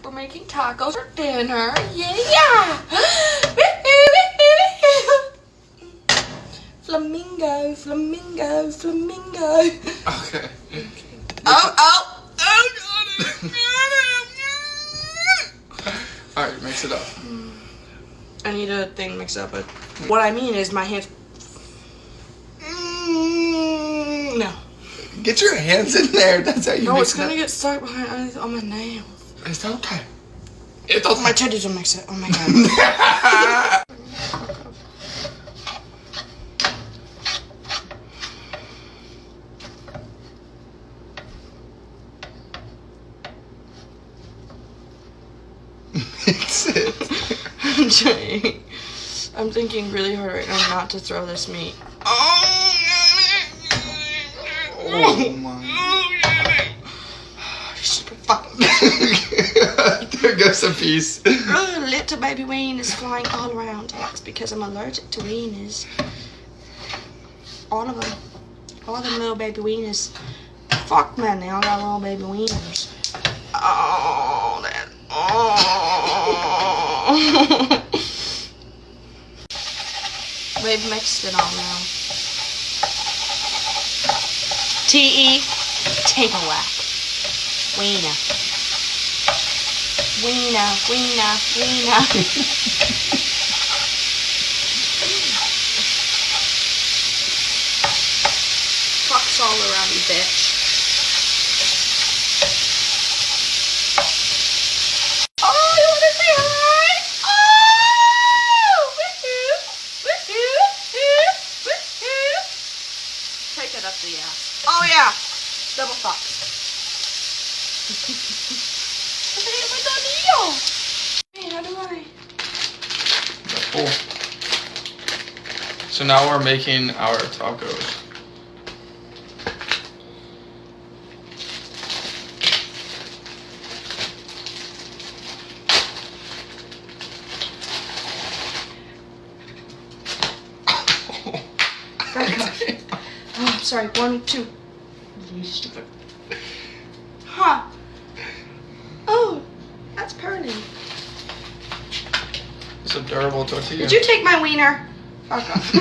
We're making tacos for dinner. Yeah! Flamingo, flamingo, flamingo. Okay. Oh! Alright, mix it up. I need a thing mixed up, but what I mean is my hands. No. Get your hands in there. That's how you No, mix it's it up. gonna get stuck behind on my nails. It's okay. It's okay. My teddies will mix it. Oh my god. Mix it. I'm trying. I'm thinking really hard right now not to throw this meat. Oh my. Stupid fucking. There goes a piece. Oh, little baby wieners flying all around. It's because I'm allergic to wieners. All of them. All them little baby wieners. Fuck man, they all got little baby wieners. Oh, that. Oh. We've mixed it all now. T-E, table whack. Wiener. Wiener, wiener, wiener. Fuck's all around you, bitch. Oh, you wanna say hi? Oh! Woohoo! Woohoo! Woohoo! Take it up the ass. Oh yeah! Double fucks. Hey, how do I? Cool. So now we're making our tacos. Oh, sorry. 1, 2. You stupid. Huh. Oh, that's pretty. It's a durable tortilla. Did you take my wiener? Fuck off.